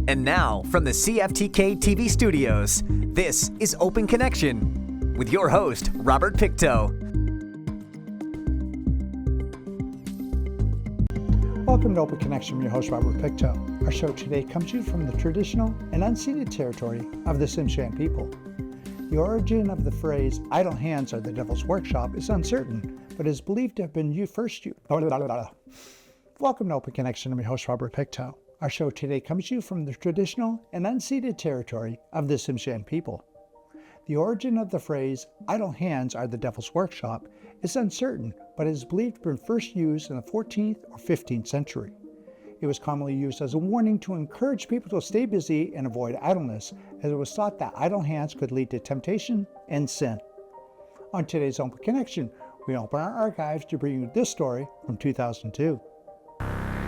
And now, from the CFTK-TV studios, this is Open Connection with your host, Robert Pictou. Welcome to Open Connection with your host, Robert Pictou. Our show today comes to you from the traditional and unceded territory of the Tsimshian people. The origin of the phrase, idle hands are the devil's workshop, is uncertain, but is believed to have been first used. Welcome to Open Connection with your host, Robert Pictou. Our show today comes to you from the traditional and unceded territory of the Tsimshian people. The origin of the phrase, idle hands are the devil's workshop, is uncertain, but is believed to have been first used in the 14th or 15th century. It was commonly used as a warning to encourage people to stay busy and avoid idleness, as it was thought that idle hands could lead to temptation and sin. On today's Open Connection, we open our archives to bring you this story from 2002.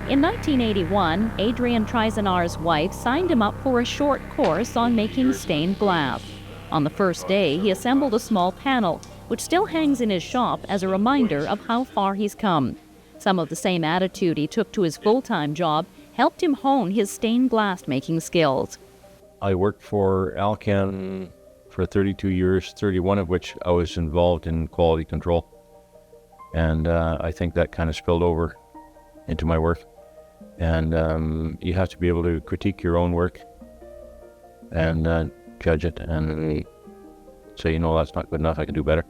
In 1981, Adrian Trizanar's wife signed him up for a short course on making stained glass. On the first day, he assembled a small panel, which still hangs in his shop as a reminder of how far he's come. Some of the same attitude he took to his full-time job helped him hone his stained glass making skills. I worked for Alcan for 32 years, 31 of which I was involved in quality control. And I think that kind of spilled over into my work. And you have to be able to critique your own work and judge it and say, that's not good enough, I can do better.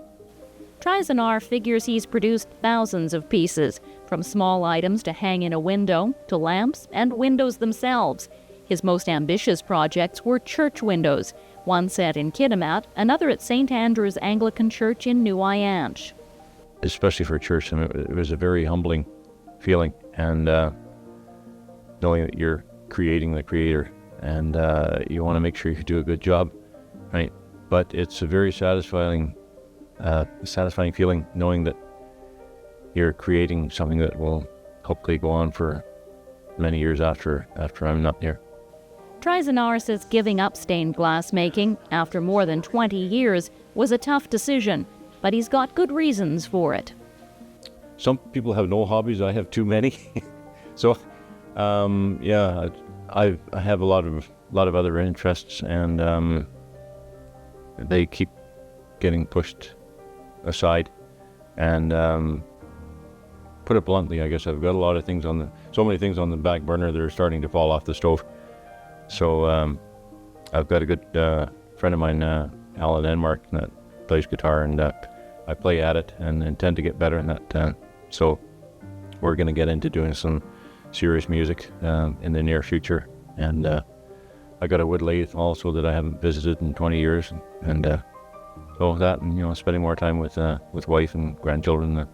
Trizanar figures he's produced thousands of pieces, from small items to hang in a window, to lamps and windows themselves. His most ambitious projects were church windows, one set in Kitimat, another at St. Andrew's Anglican Church in New Ianche. Especially for church, it was a very humbling feeling, and knowing that you're creating the creator, and you want to make sure you do a good job, right? But it's a very satisfying feeling knowing that you're creating something that will hopefully go on for many years after I'm not there. Trizanar says giving up stained glass making after more than 20 years was a tough decision, but he's got good reasons for it. Some people have no hobbies. I have too many. So, I have a lot of other interests, and they keep getting pushed aside. And put it bluntly, I guess I've got so many things on the back burner that are starting to fall off the stove. So I've got a good friend of mine, Alan Enmark, that plays guitar, and I play at it and intend to get better in that. So we're going to get into doing some serious music in the near future. And I got a wood lathe also that I haven't visited in 20 years. And so that, and spending more time with wife and grandchildren.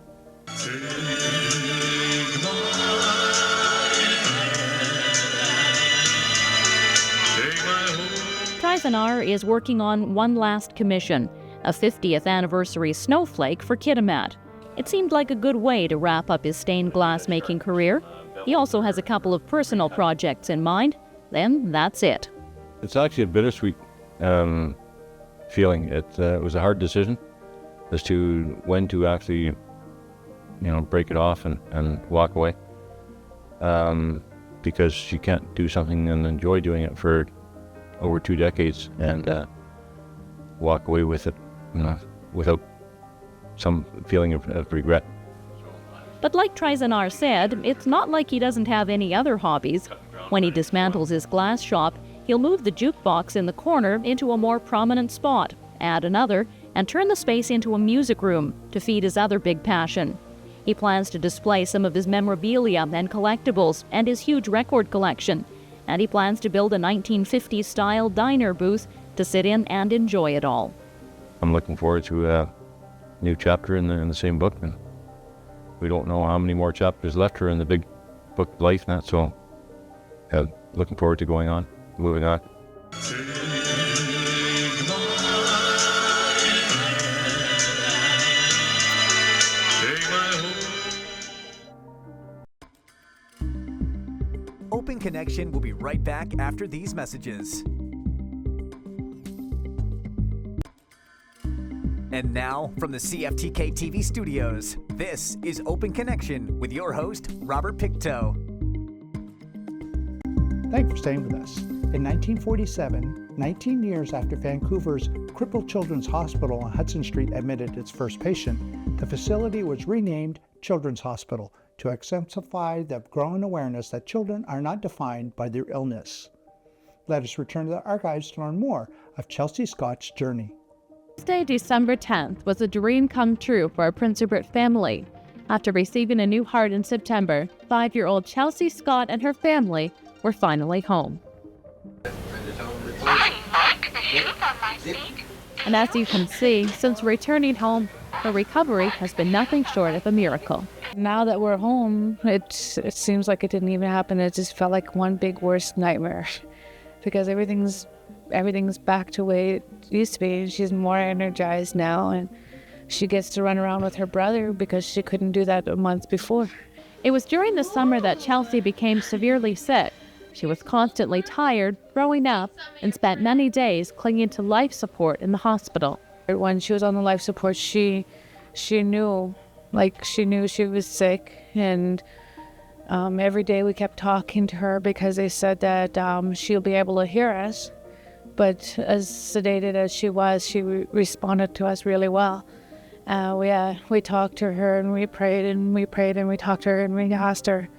Trizanar is working on one last commission, a 50th anniversary snowflake for Kitimat. It seemed like a good way to wrap up his stained glass making career. He also has a couple of personal projects in mind. Then that's it. It's actually a bittersweet feeling. It was a hard decision as to when to actually, break it off and walk away. Because you can't do something and enjoy doing it for over 2 decades and walk away with it, without some feeling of regret. But like Trizanar said, it's not like he doesn't have any other hobbies. When he dismantles his glass shop, he'll move the jukebox in the corner into a more prominent spot, add another, and turn the space into a music room to feed his other big passion. He plans to display some of his memorabilia and collectibles and his huge record collection. And he plans to build a 1950s-style diner booth to sit in and enjoy it all. I'm looking forward to a new chapter in the same book, and we don't know how many more chapters left are in the big book of life now, so looking forward to moving on. Open Connection will be right back after these messages. And now, from the CFTK-TV studios, this is Open Connection with your host, Robert Pictou. Thanks for staying with us. In 1947, 19 years after Vancouver's Crippled Children's Hospital on Hudson Street admitted its first patient, the facility was renamed Children's Hospital to exemplify the growing awareness that children are not defined by their illness. Let us return to the archives to learn more of Chelsea Scott's journey. Thursday, December 10th was a dream come true for a Prince Rupert family. After receiving a new heart in September, 5-year-old Chelsea Scott and her family were finally home. And as you can see, since returning home, her recovery has been nothing short of a miracle. Now that we're home, it seems like it didn't even happen. It just felt like one big worst nightmare because everything's back to the way it used to be. She's more energized now, and she gets to run around with her brother because she couldn't do that a month before. It was during the summer that Chelsea became severely sick. She was constantly tired, throwing up, and spent many days clinging to life support in the hospital. When she was on the life support, she knew she was sick, and every day we kept talking to her because they said that she'll be able to hear us. But as sedated as she was, she responded to us really well. We talked to her, and we prayed, and we talked to her, and we asked her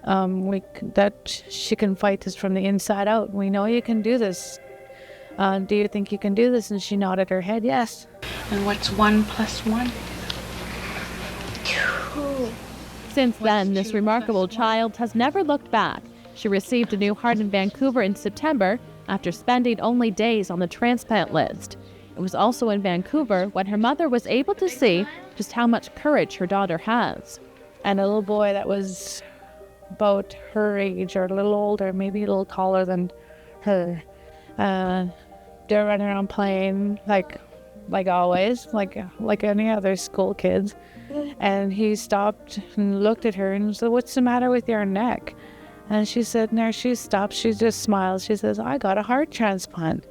that she can fight this from the inside out. We know you can do this. Do you think you can do this? And she nodded her head, yes. And what's 1 + 1? 2. Since then, this remarkable child has never looked back. She received a new heart in Vancouver in September after spending only days on the transplant list. It was also in Vancouver when her mother was able to see just how much courage her daughter has. And a little boy that was about her age or a little older, maybe a little taller than her. They're running around playing like always, like any other school kids. And he stopped and looked at her and said, "What's the matter with your neck?" And she said, "No." She stopped. She just smiled. She says, "I got a heart transplant."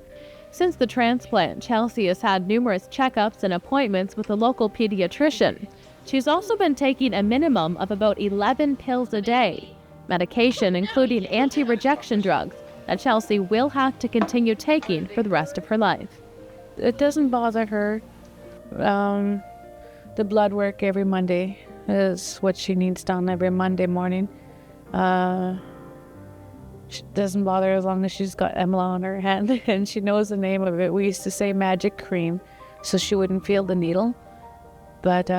Since the transplant, Chelsea has had numerous checkups and appointments with a local pediatrician. She's also been taking a minimum of about 11 pills a day, medication including anti-rejection drugs that Chelsea will have to continue taking for the rest of her life. It doesn't bother her. The blood work every Monday is what she needs done every Monday morning. It doesn't bother her as long as she's got Emla on her hand and she knows the name of it. We used to say magic cream so she wouldn't feel the needle, but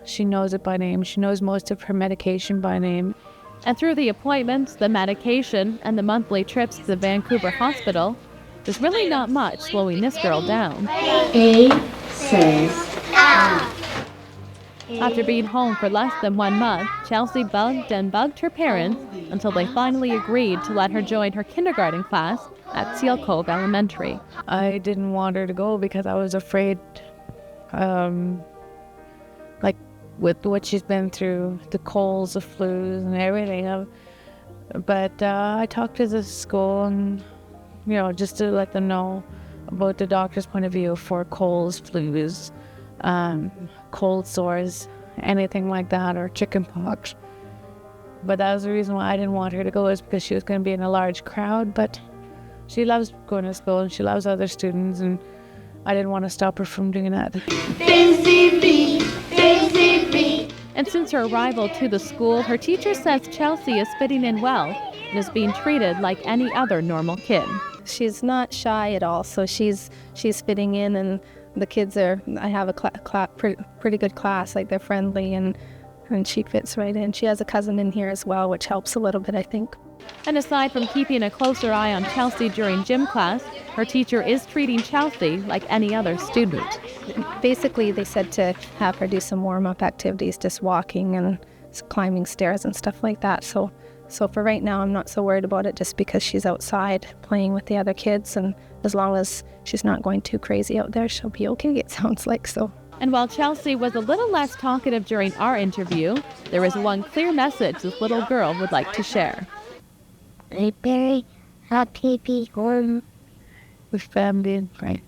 she knows it by name. She knows most of her medication by name. And through the appointments, the medication, and the monthly trips to the Vancouver hospital, there's really not much slowing this girl down. A says A. After being home for less than 1 month, Chelsea bugged her parents until they finally agreed to let her join her kindergarten class at Seal Cove Elementary. I didn't want her to go because I was afraid, with what she's been through, the colds, the flus, and everything. But I talked to the school and, just to let them know about the doctor's point of view for colds, flus, cold sores, anything like that, or chicken pox. But that was the reason why I didn't want her to go, is because she was going to be in a large crowd. But she loves going to school and she loves other students, and I didn't want to stop her from doing that. And since her arrival to the school, her teacher says Chelsea is fitting in well and is being treated like any other normal kid. She's not shy at all, so she's fitting in, and the kids I have a pretty good class, like they're friendly, and she fits right in. She has a cousin in here as well, which helps a little bit, I think. And aside from keeping a closer eye on Chelsea during gym class, her teacher is treating Chelsea like any other student. Basically, they said to have her do some warm-up activities, just walking and climbing stairs and stuff like that. So for right now, I'm not so worried about it, just because she's outside playing with the other kids, and as long as she's not going too crazy out there, she'll be okay, it sounds like. So. And while Chelsea was a little less talkative during our interview, there is one clear message this little girl would like to share. I'm very happy to be home with family and friends.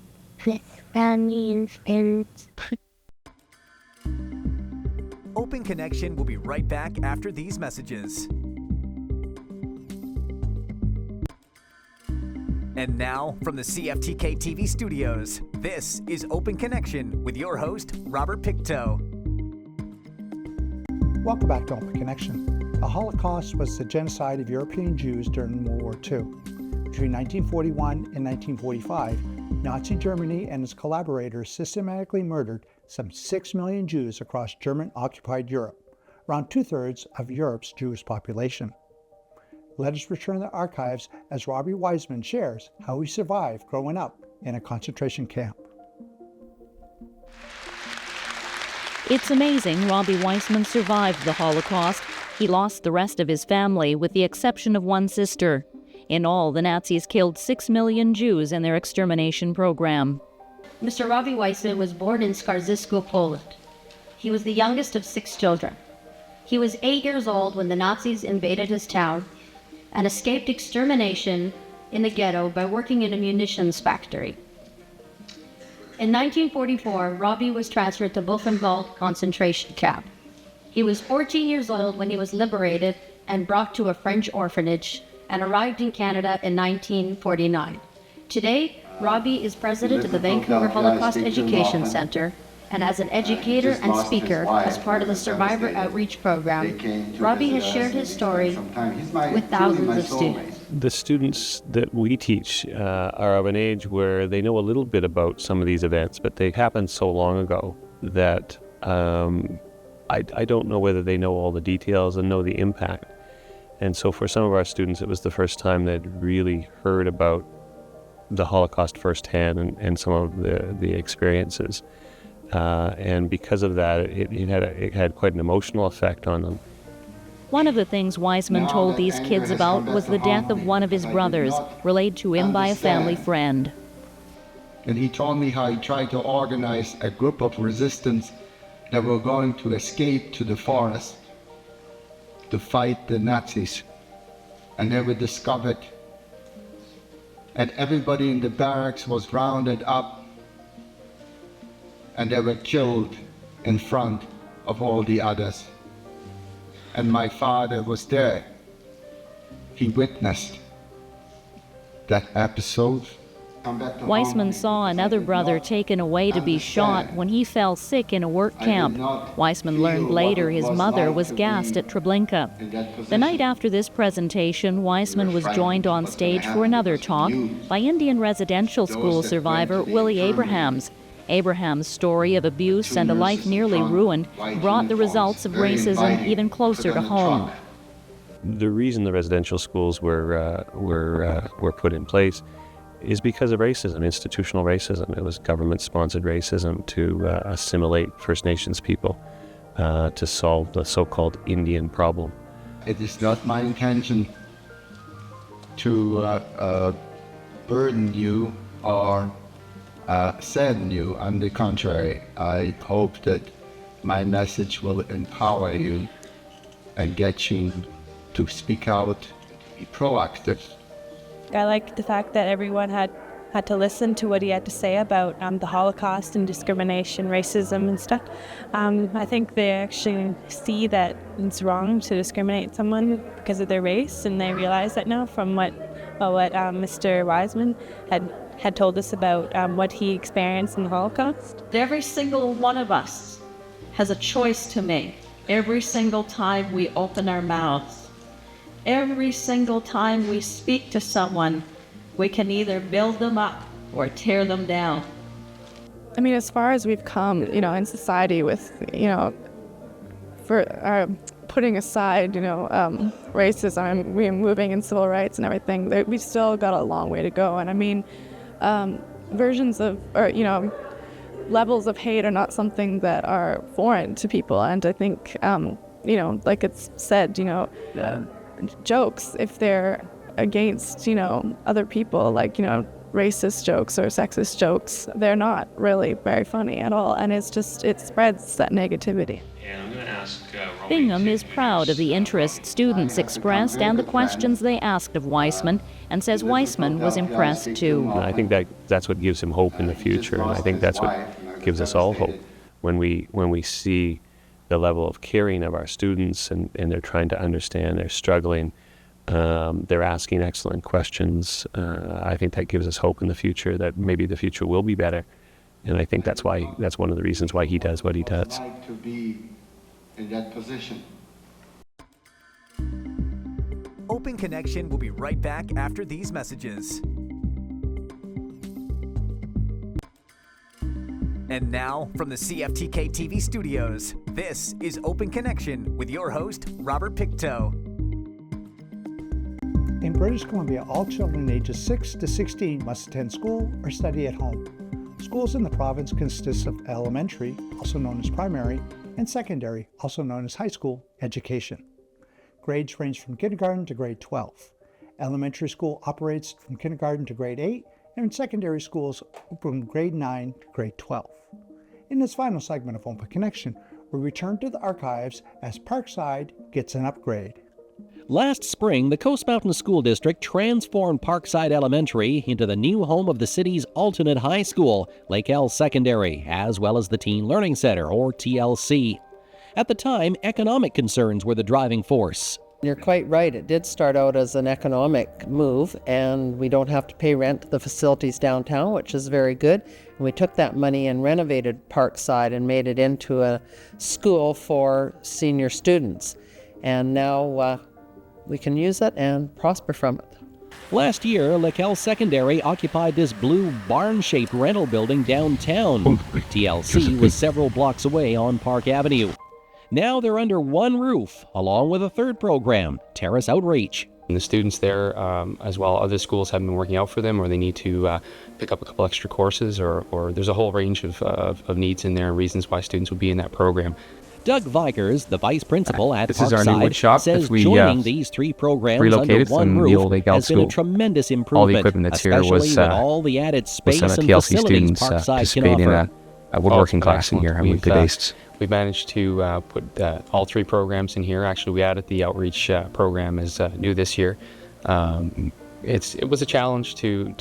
With family and friends. Open Connection will be right back after these messages. And now, from the CFTK-TV studios, this is Open Connection with your host, Robert Pictou. Welcome back to Open Connection. The Holocaust was the genocide of European Jews during World War II. Between 1941 and 1945, Nazi Germany and its collaborators systematically murdered some 6 million Jews across German-occupied Europe, around 2/3 of Europe's Jewish population. Let us return to the archives as Robbie Weisman shares how he survived growing up in a concentration camp. It's amazing Robbie Weisman survived the Holocaust. He lost the rest of his family, with the exception of one sister. In all, the Nazis killed 6 million Jews in their extermination program. Mr. Robbie Weisman was born in Skarżysko, Poland. He was the youngest of 6 children. He was 8 years old when the Nazis invaded his town and escaped extermination in the ghetto by working in a munitions factory. In 1944, Robbie was transferred to Buchenwald concentration camp. He was 14 years old when he was liberated and brought to a French orphanage and arrived in Canada in 1949. Today, Robbie is president of the Vancouver Holocaust Education Centre, and as an educator and speaker as part of the Survivor Outreach Program, Robbie has shared his story with thousands of students. The students that we teach are of an age where they know a little bit about some of these events, but they happened so long ago that I don't know whether they know all the details and know the impact. And so for some of our students, it was the first time they'd really heard about the Holocaust firsthand and some of the experiences. And because of that, it had quite an emotional effect on them. One of the things Weisman told these kids about was the death of one of his brothers, relayed to him by a family friend. And he told me how he tried to organize a group of resistance that were going to escape to the forest to fight the Nazis. And they were discovered. And everybody in the barracks was rounded up, and they were killed in front of all the others. And my father was there. He witnessed that episode. Weisman saw another brother taken away to be shot when he fell sick in a work camp. Weisman learned later his mother was gassed at Treblinka. The night after this presentation, Weisman was joined on stage for another talk by Indian residential school survivor Willie Abrahams. Abraham's story of abuse and a life nearly ruined brought the results of racism even closer to home. The reason the residential schools were put in place is because of racism, institutional racism. It was government-sponsored racism to assimilate First Nations people, to solve the so-called Indian problem. It is not my intention to burden you or sadden you. On the contrary, I hope that my message will empower you and get you to speak out, be proactive. I liked the fact that everyone had to listen to what he had to say about the Holocaust and discrimination, racism and stuff. I think they actually see that it's wrong to discriminate someone because of their race, and they realize that now from what Mr. Weisman had told us about what he experienced in the Holocaust. Every single one of us has a choice to make every single time we open our mouths. Every single time we speak to someone, we can either build them up or tear them down. I mean, as far as we've come, in society with, for putting aside, racism and we're moving in civil rights and everything, we've still got a long way to go. And I mean, versions of, levels of hate are not something that are foreign to people. And I think, like it's said, jokes, if they're against, other people, like, racist jokes or sexist jokes, they're not really very funny at all. And it spreads that negativity. And I'm going to ask Bingham is proud of the interest students expressed and the questions they asked of Weisman, and says Weisman was impressed too. I think that's what gives him hope in the future, and I think that's what gives us all hope when we see the level of caring of our students and they're trying to understand, they're struggling. They're asking excellent questions. I think that gives us hope in the future that maybe the future will be better. And I think that's one of the reasons why he does what he does. I'd like to be in that position. Open Connection will be right back after these messages. And now, from the CFTK-TV studios, this is Open Connection with your host, Robert Pictou. In British Columbia, all children ages 6 to 16 must attend school or study at home. Schools in the province consist of elementary, also known as primary, and secondary, also known as high school, education. Grades range from kindergarten to grade 12. Elementary school operates from kindergarten to grade 8, and secondary schools from grade 9 to grade 12. In this final segment of Open Connection, we return to the archives as Parkside gets an upgrade. Last spring, the Coast Mountain School District transformed Parkside Elementary into the new home of the city's alternate high school, Lake Ellis Secondary, as well as the Teen Learning Center, or TLC. At the time, economic concerns were the driving force. You're quite right. It did start out as an economic move, and we don't have to pay rent to the facilities downtown, which is very good. And we took that money and renovated Parkside and made it into a school for senior students. And now we can use it and prosper from it. Last year, Lake Ellis Secondary occupied this blue barn-shaped rental building downtown. TLC was several blocks away on Park Avenue. Now they're under one roof, along with a third program, Terrace Outreach. And the students there, as well, other schools have been working out for them, or they need to pick up a couple extra courses, or there's a whole range of needs in there and reasons why students would be in that program. Doug Vikers, the vice principal at This is our new wood shop. says If we, joining these three programs under relocated one from roof the old Lake Ellis has been a School. tremendous improvement, All the equipment that's here especially was, with all the added space some and TLC facilities students Parkside can participating offer. in a woodworking class in here, and we've based. We've managed to put all three programs in here. Actually, we added the outreach program as new this year. It was a challenge to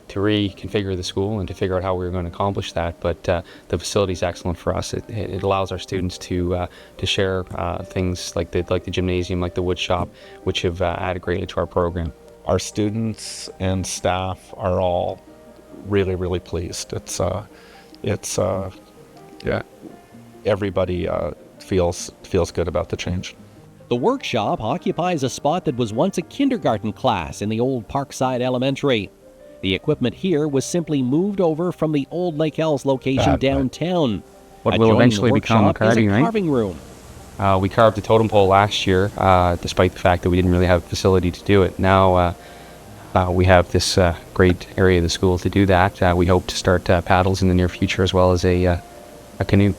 reconfigure the school and to figure out how we were going to accomplish that. But the facility is excellent for us. It allows our students to share things like the gymnasium, like the wood shop, which have added greatly to our program. Our students and staff are all really, really pleased. Everybody feels good about the change. The workshop occupies a spot that was once a kindergarten class in the old Parkside Elementary. The equipment here was simply moved over from the old Lake Ellis location downtown. What will eventually become a carving room. We carved a totem pole last year, despite the fact that we didn't really have a facility to do it. Now we have this great area of the school to do that. We hope to start paddles in the near future, as well as a canoe.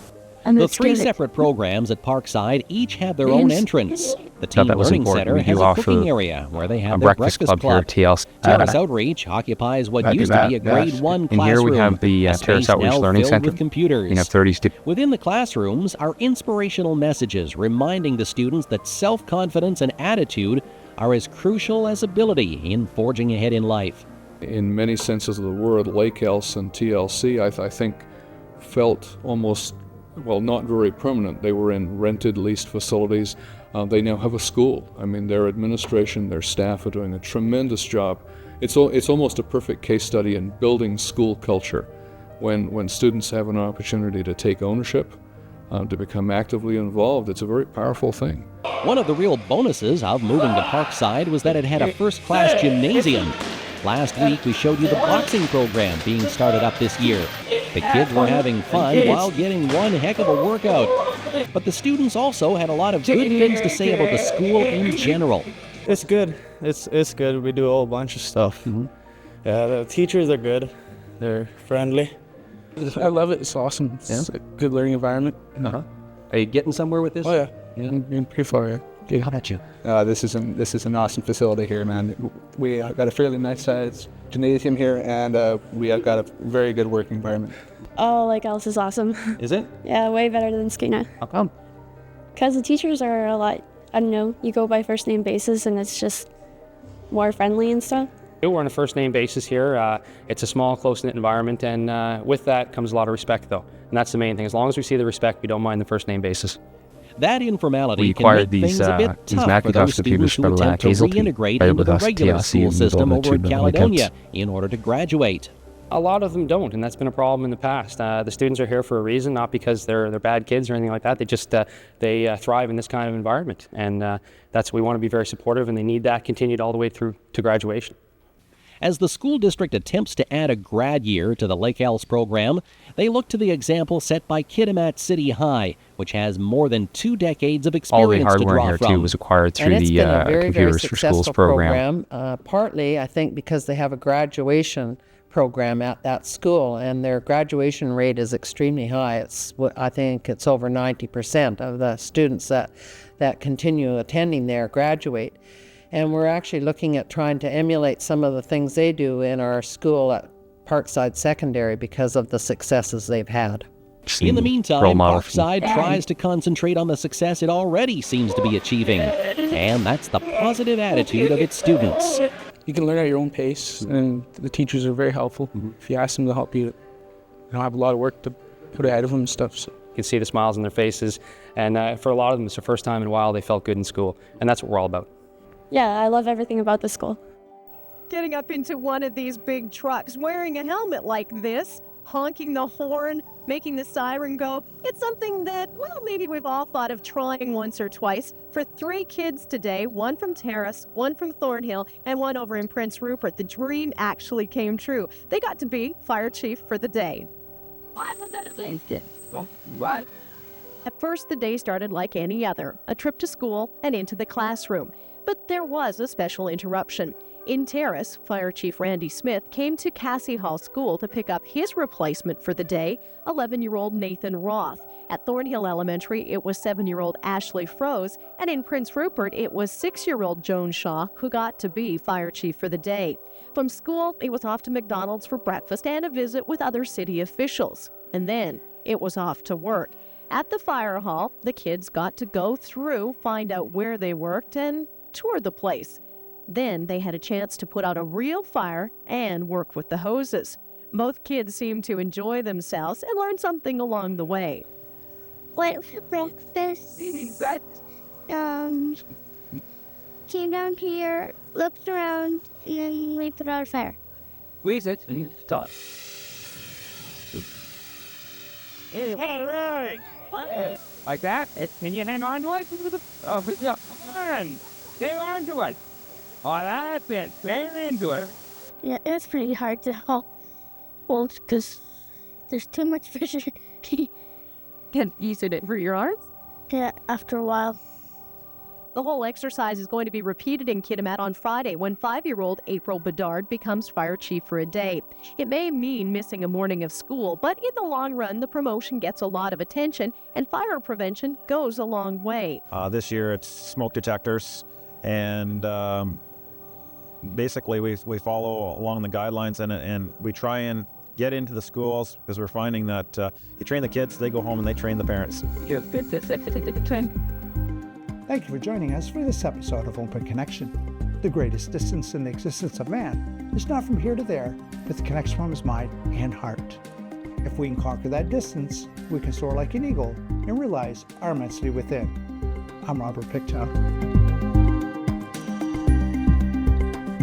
The three separate programs at Parkside each have their own entrance. The Teen Learning Center has a cooking area where they have their breakfast club. TLC. Terrace Outreach occupies what used to be a grade 1 classroom. And here we have the Terrace Outreach Learning Center. With computers. We have 30 students. Within the classrooms are inspirational messages reminding the students that self-confidence and attitude are as crucial as ability in forging ahead in life. In many senses of the word, Lake Ellis and TLC, I think, felt almost, well, not very permanent. They were in rented, leased facilities. They now have a school. I mean, their administration, their staff are doing a tremendous job. It's almost a perfect case study in building school culture when students have an opportunity to take ownership, to become actively involved. It's a very powerful thing. One of the real bonuses of moving to Parkside was that it had a first-class gymnasium. Last week, we showed you the boxing program being started up this year. The kids were having fun while getting one heck of a workout. But the students also had a lot of good things to say about the school in general. It's good. It's good. We do a whole bunch of stuff. Mm-hmm. Yeah, the teachers are good. They're friendly. I love it. It's awesome. It's a good learning environment. Uh-huh. Are you getting somewhere with this? Oh, yeah. I'm pretty far, yeah. How about you? This is an awesome facility here, man. We got a fairly nice sized gymnasium here, and we have got a very good working environment. Oh, Lake Ellis is awesome. Is it? Yeah, way better than Skeena. How come? Because the teachers are a lot, I don't know, you go by first name basis and it's just more friendly and stuff. We're on a first name basis here. It's a small, close-knit environment, and with that comes a lot of respect, though. And that's the main thing. As long as we see the respect, we don't mind the first name basis. That informality We can make acquired these, things a bit these tough for Macintosh those computers students who from attempt to Hazeltine, reintegrate right into with the us, regular TLC, school and system build it over to in the Caledonia camps. in order to graduate. A lot of them don't, and that's been a problem in the past. The students are here for a reason, not because they're bad kids or anything like that. They just they thrive in this kind of environment, and that's we want to be very supportive, and they need that continued all the way through to graduation. As the school district attempts to add a grad year to the Lake Ellis program, they look to the example set by Kitimat City High, which has more than 2 decades of experience All the to hardware draw here from. too was acquired through And it's the been a very, very Computers for Schools successful program. partly, I think, because they have a graduation program at that school, and their graduation rate is extremely high. I think it's over 90% of the students that continue attending there graduate. And we're actually looking at trying to emulate some of the things they do in our school at Parkside Secondary because of the successes they've had. In the meantime, Parkside tries to concentrate on the success it already seems to be achieving, and that's the positive attitude of its students. You can learn at your own pace, and the teachers are very helpful. If you ask them to help you, you don't have a lot of work to put ahead of them and stuff. So. You can see the smiles on their faces, and for a lot of them, it's the first time in a while they felt good in school, and that's what we're all about. Yeah, I love everything about the school. Getting up into one of these big trucks, wearing a helmet like this, honking the horn, making the siren go, it's something that, well, maybe we've all thought of trying once or twice. For 3 kids today, one from Terrace, one from Thornhill, and one over in Prince Rupert, the dream actually came true. They got to be fire chief for the day. At first, the day started like any other, a trip to school and into the classroom. But there was a special interruption. In Terrace, Fire Chief Randy Smith came to Cassie Hall School to pick up his replacement for the day, 11-year-old Nathan Roth. At Thornhill Elementary, it was 7-year-old Ashley Froese, and in Prince Rupert, it was 6-year-old Joan Shaw who got to be Fire Chief for the day. From school, it was off to McDonald's for breakfast and a visit with other city officials. And then it was off to work. At the fire hall, the kids got to go through, find out where they worked, and tour the place. Then they had a chance to put out a real fire and work with the hoses. Both kids seemed to enjoy themselves and learn something along the way. Went for breakfast. Came down here, looked around, and then we put out a fire. Squeeze it and stop. Like that? Can you hang on to it? Oh, yeah. Come on. Hang on to it. Oh, that's it. Hang into it. Yeah, it's pretty hard to hold because there's too much pressure. Can you sit it for your arms? Yeah, after a while. The whole exercise is going to be repeated in Kitimat on Friday when 5-year-old April Bedard becomes fire chief for a day. It may mean missing a morning of school, but in the long run, the promotion gets a lot of attention and fire prevention goes a long way. This year it's smoke detectors, and basically we follow along the guidelines and we try and get into the schools because we're finding that you train the kids, they go home and they train the parents. Thank you for joining us for this episode of Open Connection. The greatest distance in the existence of man is not from here to there, but the connection from his mind and heart. If we can conquer that distance, we can soar like an eagle and realize our immensity within. I'm Robert Pictou.